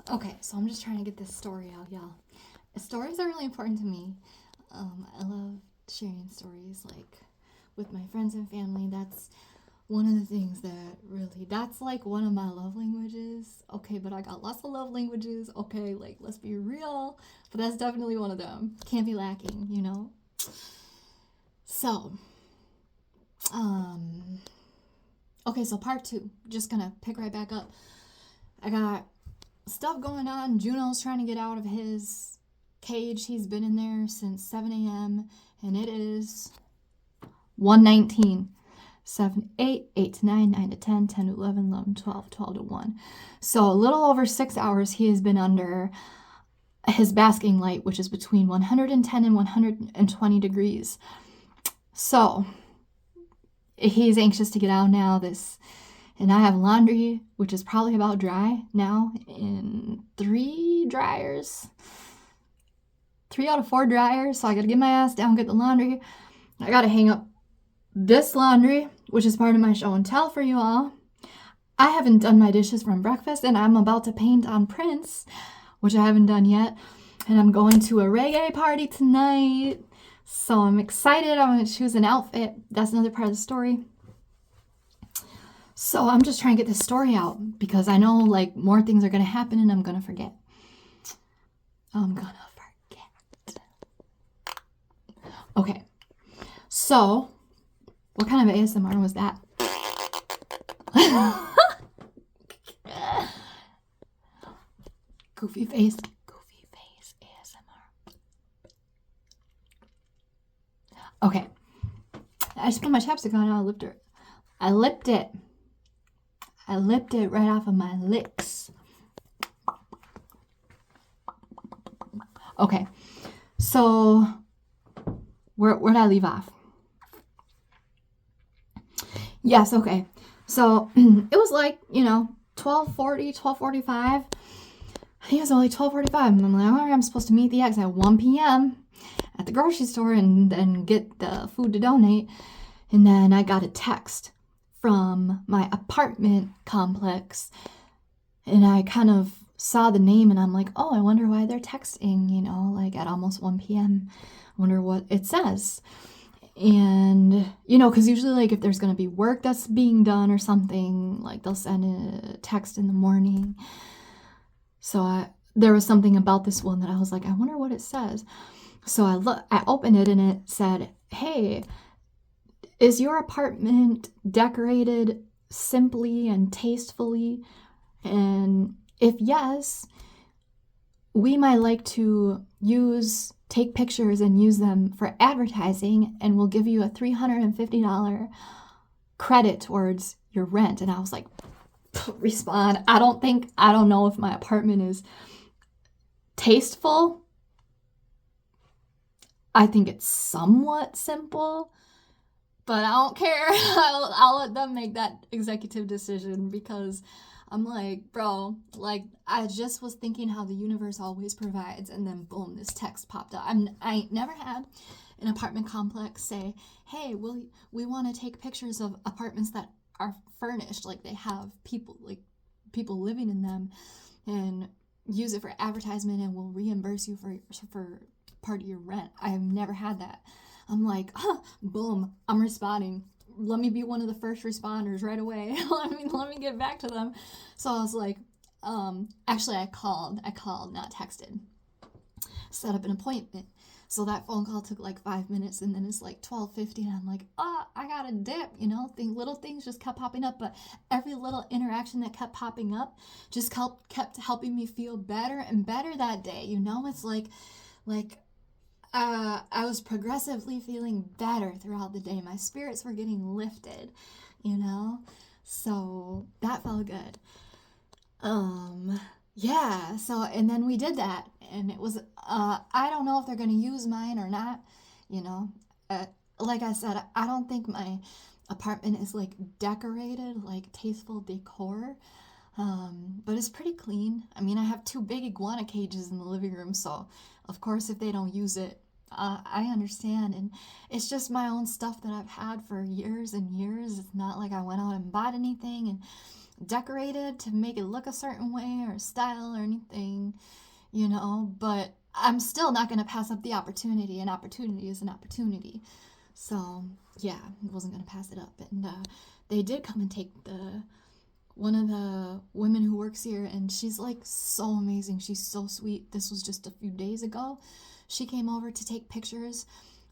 Okay, so I'm just trying to get this story out, y'all. Stories are really important to me. I love sharing stories, like with my friends and family. That's one of the things that really, that's like one of my love languages. Okay, but I got lots of love languages. Okay, like let's be real. But that's definitely one of them. Can't be lacking, you know? So, um, okay, so part two. Just gonna pick right back up. I got stuff going on. Juno's trying to get out of his cage. He's been in there since 7 a.m. and it is 1:19. 7, 8, 8 to 9, 9 to 10, 10 to 11, 11 to 12, 12 to 1. So a little over 6 hours he has been under his basking light, which is between 110 and 120 degrees. So he's anxious to get out now. And I have laundry, which is probably about dry now, in 3 dryers. 3 out of 4 dryers. So I gotta get my ass down, get the laundry. I gotta hang up this laundry, which is part of my show and tell for you all. I haven't done my dishes from breakfast, and I'm about to paint on Prince, which I haven't done yet. And I'm going to a reggae party tonight. So I'm excited. I'm going to choose an outfit. That's another part of the story. So I'm just trying to get this story out because I know like more things are going to happen and I'm going to forget. Okay. So, what kind of ASMR was that? Goofy face ASMR. Okay. I just put my chapstick on and I lipped it. I lipped it right off of my lips. Okay. So, where'd I leave off? Yes, okay. So, it was like, 12:40, 12:45. I think it was only 12:45. And I'm like, all right, I'm supposed to meet the ex at 1 p.m. at the grocery store and then get the food to donate. And then I got a text from my apartment complex. And I kind of saw the name and I'm like, oh, I wonder why they're texting, like at almost 1 p.m. I wonder what it says. And, because usually, like, if there's going to be work that's being done or something, like, they'll send a text in the morning. So there was something about this one that I was like, I wonder what it says. So I opened it and it said, hey, is your apartment decorated simply and tastefully? And if yes, we might like to take pictures and use them for advertising, and we'll give you a $350 credit towards your rent. And I was like, respond. I don't know if my apartment is tasteful. I think it's somewhat simple, but I don't care. I'll let them make that executive decision because I'm like, bro, like, I just was thinking how the universe always provides, and then boom, this text popped up. I ain't never had an apartment complex say, hey, we want to take pictures of apartments that are furnished, like they have people living in them, and use it for advertisement, and we'll reimburse you for part of your rent. I have never had that. I'm like, boom, I'm responding. Let me be one of the first responders right away. let me get back to them. So I was like, actually I called, not texted. Set up an appointment. So that phone call took like 5 minutes, and then it's like 12:50, and I'm like, I got a dip, little things just kept popping up, but every little interaction that kept popping up just kept helping me feel better and better that day. It's like I was progressively feeling better throughout the day. My spirits were getting lifted, so that felt good. Yeah, so, and then we did that, and it was, I don't know if they're going to use mine or not, like I said, I don't think my apartment is, like, decorated, like, tasteful decor, but it's pretty clean. I mean, I have 2 big iguana cages in the living room, so, of course, if they don't use it, I understand, and it's just my own stuff that I've had for years and years. It's not like I went out and bought anything, and decorated to make it look a certain way or style or anything, you know, but I'm still not going to pass up the opportunity. An opportunity is an opportunity. So, yeah, I wasn't going to pass it up. And they did come and take one of the women who works here, and she's like so amazing. She's so sweet. This was just a few days ago. She came over to take pictures,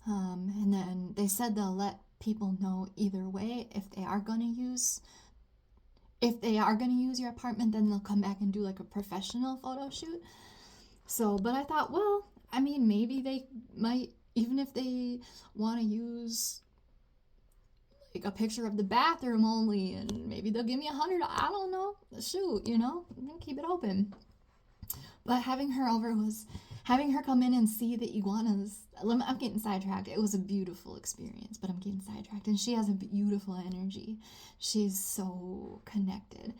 and then they said they'll let people know either way if they are going to use your apartment, then they'll come back and do like a professional photo shoot. So, but I thought, well, I mean, maybe they might, even if they want to use like a picture of the bathroom only, and maybe they'll give me $100. I don't know. Shoot, you know, keep it open. But having her come in and see the iguanas. I'm getting sidetracked. It was a beautiful experience, but I'm getting sidetracked. And she has a beautiful energy. She's so connected.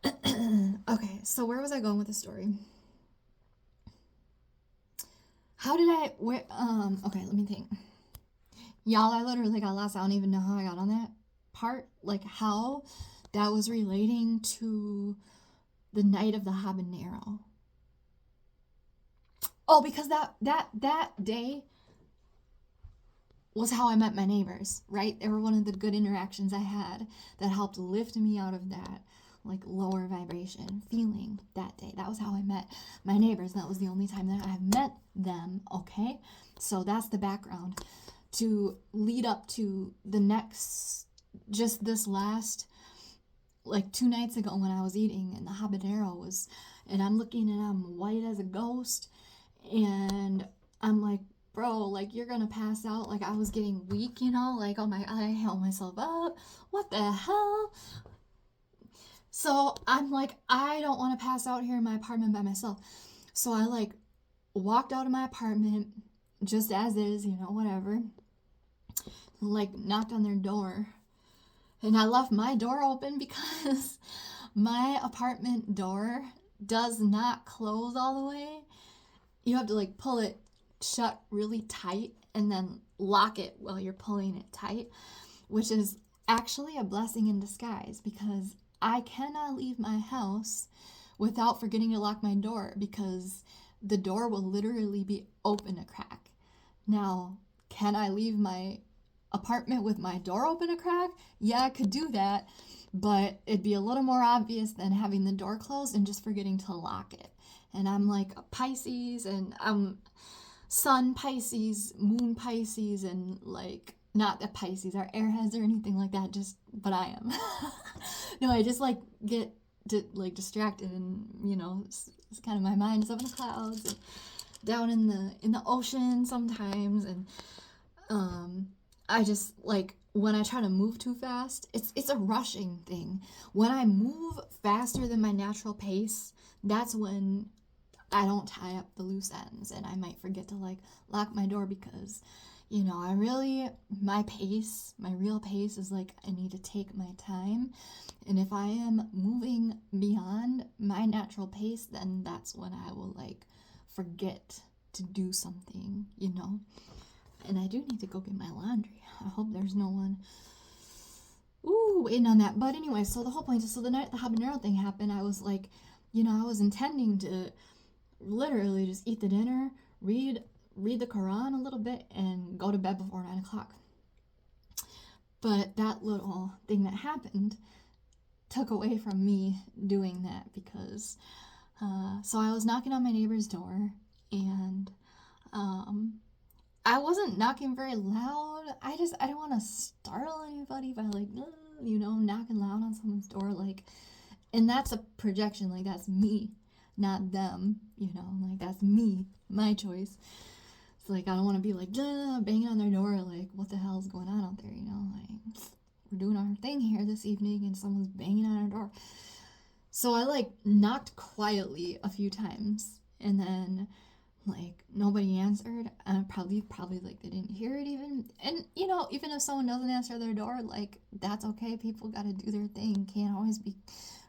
Okay, so where was I going with the story? Okay, let me think. Y'all, I literally got lost. I don't even know how I got on that part. Like how that was relating to the night of the habanero. Oh, because that day was how I met my neighbors, right? They were one of the good interactions I had that helped lift me out of that like lower vibration feeling that day. That was how I met my neighbors. That was the only time that I've met them, okay? So that's the background to lead up to the next, just this last, like 2 nights ago when I was eating and the habanero was, and I'm looking and I'm white as a ghost, and I'm like, bro, like you're gonna pass out. Like I was getting weak, you know, like I held myself up. What the hell? So I'm like, I don't want to pass out here in my apartment by myself. So I like walked out of my apartment just as is, you know, whatever. Like knocked on their door. And I left my door open because my apartment door does not close all the way. You have to like pull it shut really tight and then lock it while you're pulling it tight, which is actually a blessing in disguise because I cannot leave my house without forgetting to lock my door because the door will literally be open a crack. Now, can I leave my apartment with my door open a crack? Yeah, I could do that, but it'd be a little more obvious than having the door closed and just forgetting to lock it. And I'm like a Pisces, and I'm Sun Pisces, Moon Pisces, and like not that Pisces are airheads or anything like that, but I am. No, I just like get distracted, and you know, it's kind of my mind is up in the clouds and down in the ocean sometimes, and I just like when I try to move too fast, it's a rushing thing. When I move faster than my natural pace, that's when I don't tie up the loose ends, and I might forget to like lock my door because, you know, my real pace is like I need to take my time. And if I am moving beyond my natural pace, then that's when I will like forget to do something, you know. And I do need to go get my laundry. I hope there's no one waiting on that. But anyway, so the whole point is, so the night the habanero thing happened, I was like, you know, I was intending to literally just eat the dinner, read the Quran a little bit, and go to bed before 9 o'clock. But that little thing that happened took away from me doing that because, so I was knocking on my neighbor's door, and I wasn't knocking very loud. I didn't want to startle anybody by like, you know, knocking loud on someone's door, like, and that's a projection, like that's me, not them, you know, like that's me, my choice. It's like I don't want to be like banging on their door, like what the hell's going on out there, you know, like we're doing our thing here this evening and someone's banging on our door. So I like knocked quietly a few times, and then like nobody answered. Probably like they didn't hear it even. And you know, even if someone doesn't answer their door, like that's okay. People got to do their thing. Can't always be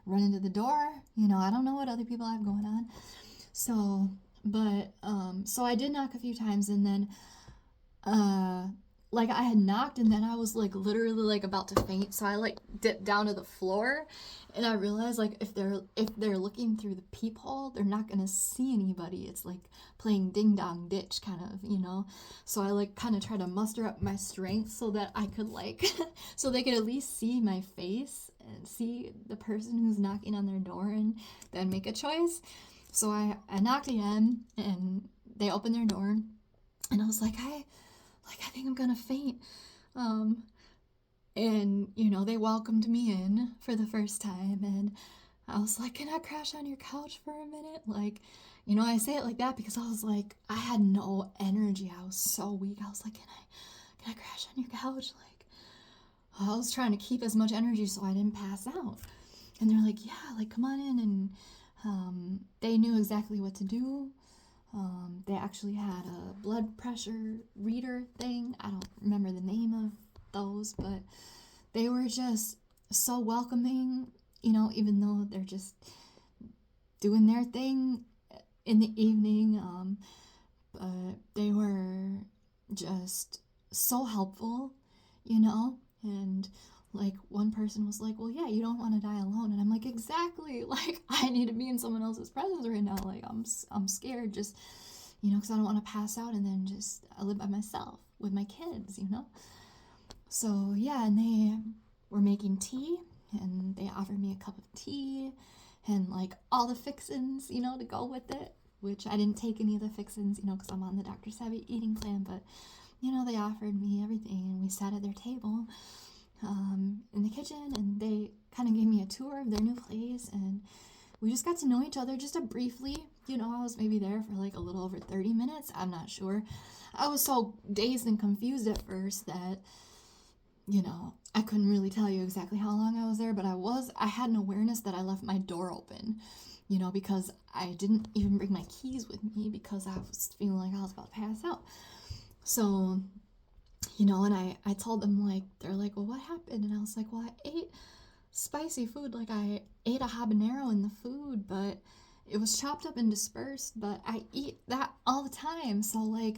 running to the door. You know, I don't know what other people have going on. So, but so I did knock a few times, and then like I had knocked, and then I was like literally like about to faint, so I like dipped down to the floor, and I realized like if they're looking through the peephole, they're not gonna see anybody. It's like playing ding dong ditch kind of, you know. So I like kind of tried to muster up my strength so that I could like so they could at least see my face and see the person who's knocking on their door and then make a choice. So I knocked again, and they opened their door, and I was like, I think I'm gonna faint. Um, and you know, they welcomed me in for the first time, and I was like, can I crash on your couch for a minute? Like, you know, I say it like that because I was like, I had no energy. I was so weak. I was like, can I crash on your couch? Like, I was trying to keep as much energy so I didn't pass out. And they're like, yeah, like come on in. And they knew exactly what to do. They actually had a blood pressure reader thing. I don't remember the name of those, but they were just so welcoming, you know, even though they're just doing their thing in the evening. But they were just so helpful, you know, and like one person was like, well, yeah, you don't want to die alone. And I'm like, exactly. Like I need to be in someone else's presence right now. Like I'm scared just, you know, because I don't want to pass out and then just I live by myself with my kids, you know. So yeah, and they were making tea, and they offered me a cup of tea and like all the fixins, you know, to go with it, which I didn't take any of the fixins, you know, because I'm on the Dr. Savvy eating plan. But you know, they offered me everything, and we sat at their table in the kitchen, and they kind of gave me a tour of their new place, and we just got to know each other just a briefly. You know, I was maybe there for like a little over 30 minutes. I'm not sure. I was so dazed and confused at first that, you know, I couldn't really tell you exactly how long I was there, but I had an awareness that I left my door open, you know, because I didn't even bring my keys with me because I was feeling like I was about to pass out. So, you know, and I told them, like, they're like, well, what happened? And I was like, well, I ate spicy food. Like, I ate a habanero in the food, but it was chopped up and dispersed, but I eat that all the time. So, like,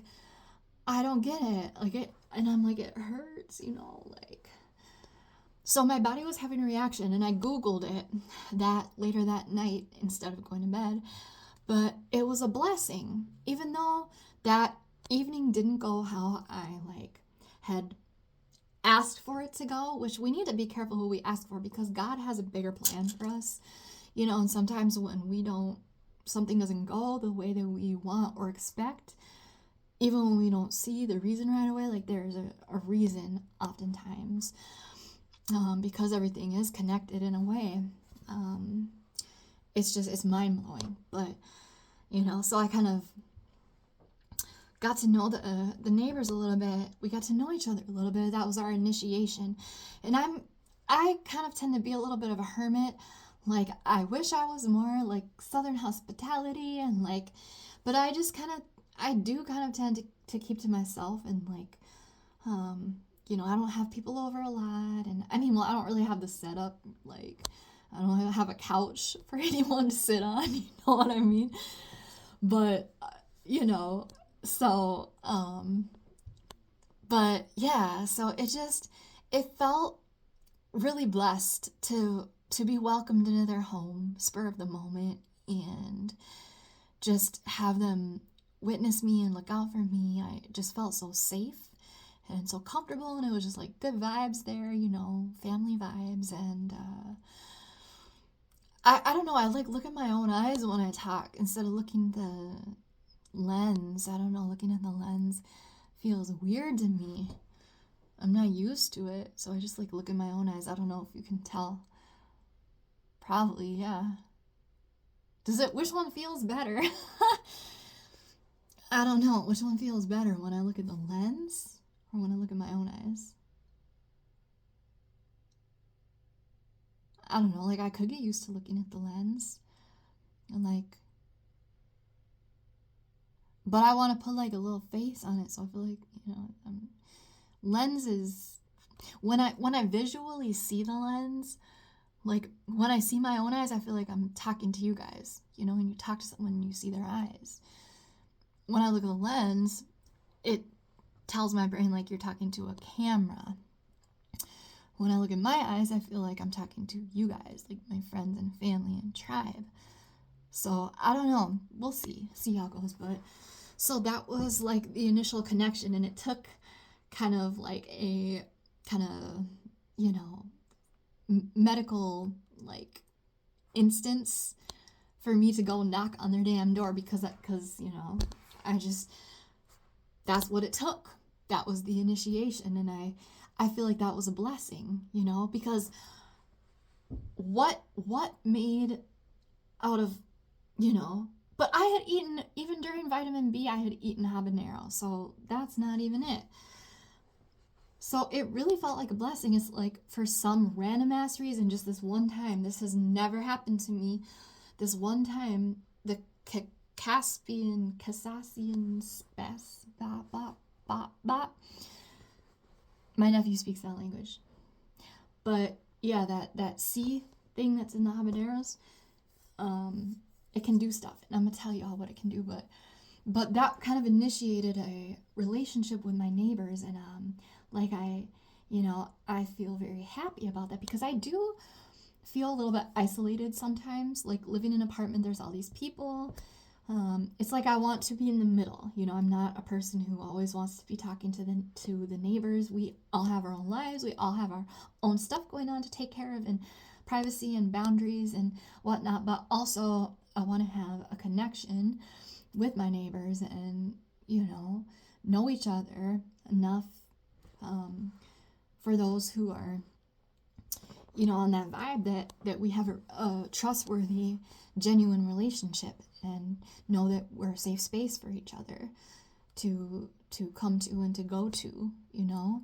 I don't get it. Like, and I'm like, it hurts, you know, like. So my body was having a reaction, and I Googled it later that night instead of going to bed. But it was a blessing, even though that evening didn't go how I like had asked for it to go, which we need to be careful who we ask for because God has a bigger plan for us, you know. And sometimes when something doesn't go the way that we want or expect, even when we don't see the reason right away, like there's a reason oftentimes, because everything is connected in a way. It's mind-blowing. But you know, so I kind of got to know the neighbors a little bit. We got to know each other a little bit. That was our initiation. And I kind of tend to be a little bit of a hermit. Like, I wish I was more like Southern hospitality and like, but I do kind of tend to keep to myself, and like, you know, I don't have people over a lot. And I mean, well, I don't really have the setup. Like, I don't have a couch for anyone to sit on. You know what I mean? But, you know, so, but yeah, so it felt really blessed to be welcomed into their home, spur of the moment, and just have them witness me and look out for me. I just felt so safe and so comfortable, and it was just like good vibes there, you know, family vibes. And I don't know, I like look at my own eyes when I talk instead of looking the lens. I don't know, looking at the lens feels weird to me. I'm not used to it, so I just like look in my own eyes. I don't know if you can tell. Probably, yeah. Which one feels better? I don't know. Which one feels better, when I look at the lens or when I look at my own eyes? I don't know. Like, I could get used to looking at the lens. And like, but I want to put like a little face on it, so I feel like, you know, lenses. When I visually see the lens, like when I see my own eyes, I feel like I'm talking to you guys. You know, when you talk to someone, you see their eyes. When I look at the lens, it tells my brain like you're talking to a camera. When I look in my eyes, I feel like I'm talking to you guys, like my friends and family and tribe. So I don't know. We'll see how it goes. But so that was like the initial connection, and it took kind of like a kind of, you know, medical like instance for me to go knock on their damn door because you know, that's what it took. That was the initiation, and I feel like that was a blessing, you know, because what made out of, you know, but I had eaten, even during vitamin B, I had eaten habanero, so that's not even it. So it really felt like a blessing. It's like for some random ass reason, just this one time, this has never happened to me. This one time, the Caspian space, my nephew speaks that language. But yeah, that C thing that's in the habaneros, it can do stuff. And I'm going to tell you all what it can do. But that kind of initiated a relationship with my neighbors. And like I feel very happy about that because I do feel a little bit isolated sometimes. Like living in an apartment, there's all these people. It's like I want to be in the middle. You know, I'm not a person who always wants to be talking to the neighbors. We all have our own lives. We all have our own stuff going on to take care of, and privacy and boundaries and whatnot. But also, I want to have a connection with my neighbors and, you know each other enough for those who are, you know, on that vibe that we have a trustworthy, genuine relationship and know that we're a safe space for each other to come to and to go to, you know.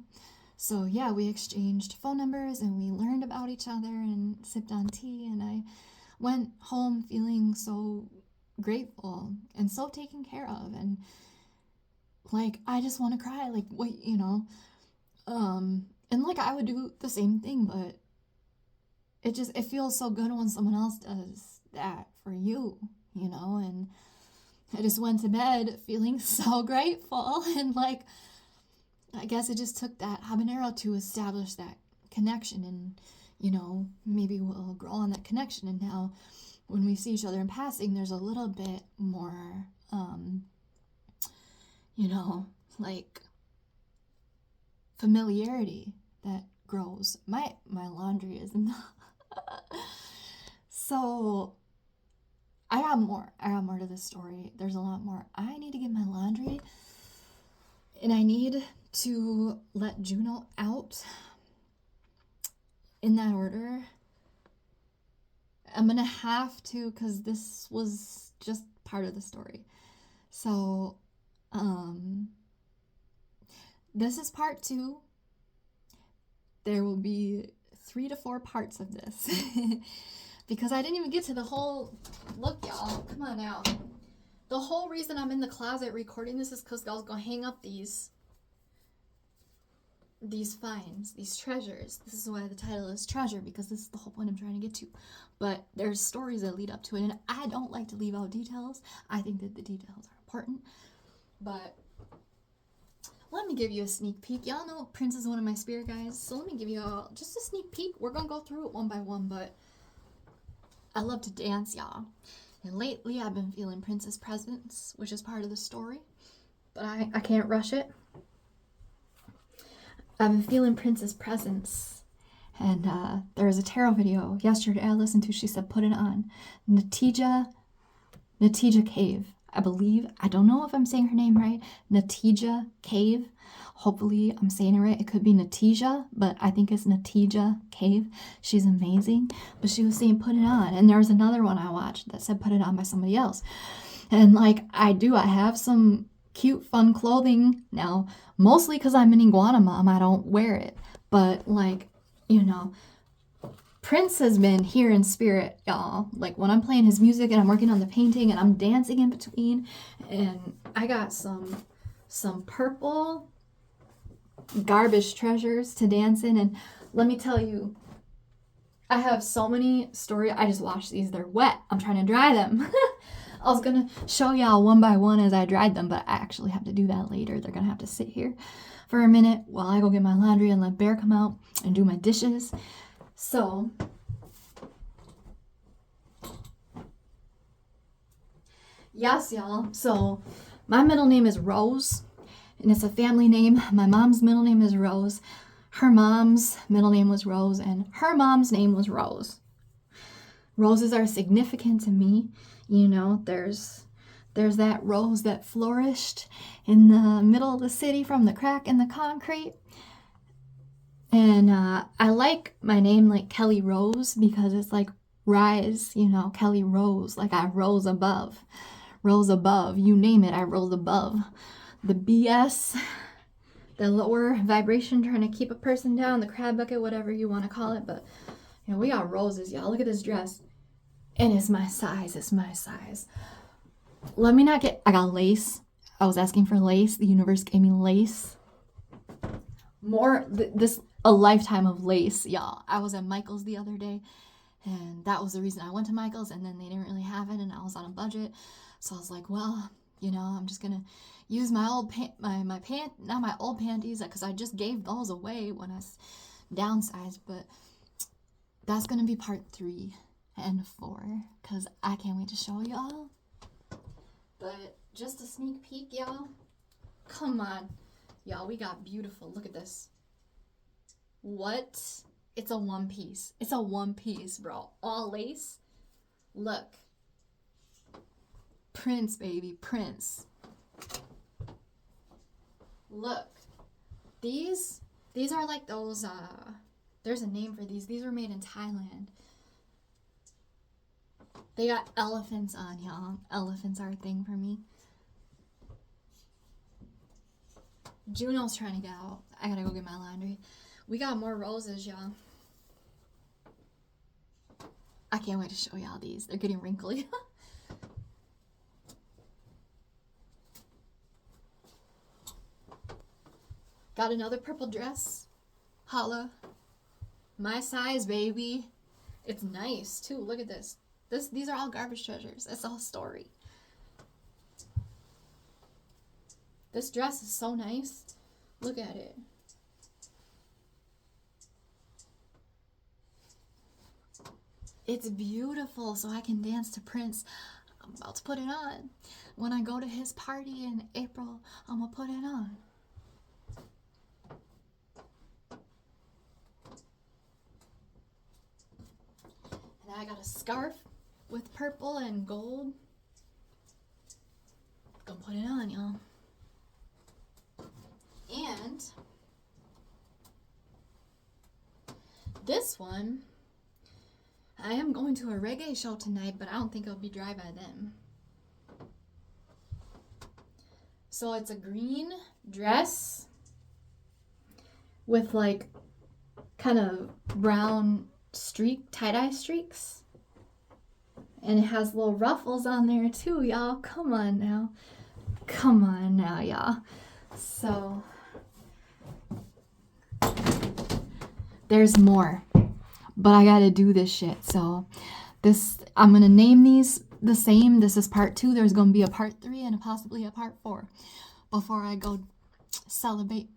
So yeah, we exchanged phone numbers and we learned about each other and sipped on tea, and I went home feeling so grateful and so taken care of, and like I just want to cry, like what, you know, and like I would do the same thing, but it feels so good when someone else does that for you, you know. And I just went to bed feeling so grateful, and like I guess it just took that habanero to establish that connection, and you know, maybe we'll grow on that connection, and now when we see each other in passing, there's a little bit more you know, like familiarity that grows. My laundry is not so I got more to this story. There's a lot more. I need to get my laundry, and I need to let Juno out in that order. I'm gonna have to, because this was just part of the story. So this is part 2. There will be 3 to 4 parts of this because I didn't even get to the whole, look y'all, come on now. The whole reason I'm in the closet recording this is because I was going to hang up these finds, these treasures. This is why the title is Treasure, because this is the whole point I'm trying to get to. But there's stories that lead up to it, and I don't like to leave out details. I think that the details are important. But let me give you a sneak peek. Y'all know Prince is one of my spirit guides, so let me give you all just a sneak peek. We're going to go through it one by one, but I love to dance, y'all. And lately I've been feeling Prince's presence, which is part of the story, but I can't rush it. I've been feeling Prince's presence, and there was a tarot video yesterday I listened to. She said, put it on. Natija Cave, I believe. I don't know if I'm saying her name right. Natija Cave. Hopefully I'm saying it right. It could be Natija, but I think it's Natija Cave. She's amazing. But she was saying, put it on. And there was another one I watched that said, put it on by somebody else. And like I have some cute, fun clothing now, mostly because I'm an iguana mom. I don't wear it. But like, you know, Prince has been here in spirit, y'all. Like when I'm playing his music and I'm working on the painting and I'm dancing in between, and I got some purple garbage treasures to dance in. And let me tell you, I have so many stories. I just washed these. They're wet. I'm trying to dry them. I was gonna show y'all one by one as I dried them, but I actually have to do that later. They're gonna have to sit here for a minute while I go get my laundry and let Bear come out and do my dishes. So, yes, y'all. So, my middle name is Rose, and it's a family name. My mom's middle name is Rose. Her mom's middle name was Rose, and her mom's name was Rose. Roses are significant to me. You know, there's that rose that flourished in the middle of the city from the crack in the concrete. And I like my name, like Kelly Rose, because it's like rise, you know, Kelly Rose, like I rose above. Rose above, you name it, I rose above. The BS, the lower vibration trying to keep a person down, the crab bucket, whatever you want to call it. But, you know, we got roses, y'all. Look at this dress. And it's my size, it's my size. Let me not get, I got lace. I was asking for lace. The universe gave me lace. A lifetime of lace, y'all. I was at Michael's the other day, and that was the reason I went to Michael's, and then they didn't really have it, and I was on a budget. So I was like, well, you know, I'm just gonna use my old not my old panties, because I just gave those away when I downsized, but that's gonna be part 3 and 4, because I can't wait to show y'all. But just a sneak peek, y'all. Come on. Y'all, we got beautiful. Look at this. What? It's a one piece. It's a one piece, bro. All lace. Look. Prince, baby. Prince. Look. These are like those, there's a name for these. These were made in Thailand. They got elephants on, y'all. Elephants are a thing for me. Juno's trying to get out. I gotta go get my laundry. We got more roses, y'all. I can't wait to show y'all these. They're getting wrinkly. Got another purple dress. Holla. My size, baby. It's nice, too. Look at this. These are all garbage treasures. It's all story. This dress is so nice. Look at it. It's beautiful, so I can dance to Prince. I'm about to put it on. When I go to his party in April, I'm gonna put it on. And I got a scarf with purple and gold. Gonna put it on, y'all. And this one, I am going to a reggae show tonight, but I don't think it'll be dry by then. So it's a green dress with like kind of brown tie-dye streaks. And it has little ruffles on there too, y'all. Come on now. Come on now, y'all. So there's more, but I gotta do this shit. So I'm gonna name these the same. This is part 2. There's gonna be a part 3 and possibly a part 4 before I go celebrate.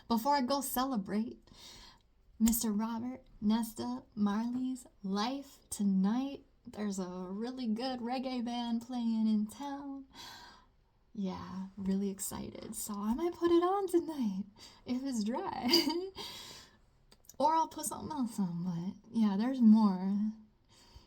Before I go celebrate Mr. Robert Nesta Marley's life tonight. There's a really good reggae band playing in town. Yeah, really excited. So I might put it on tonight if it's dry. Or I'll put something else on, but yeah, there's more.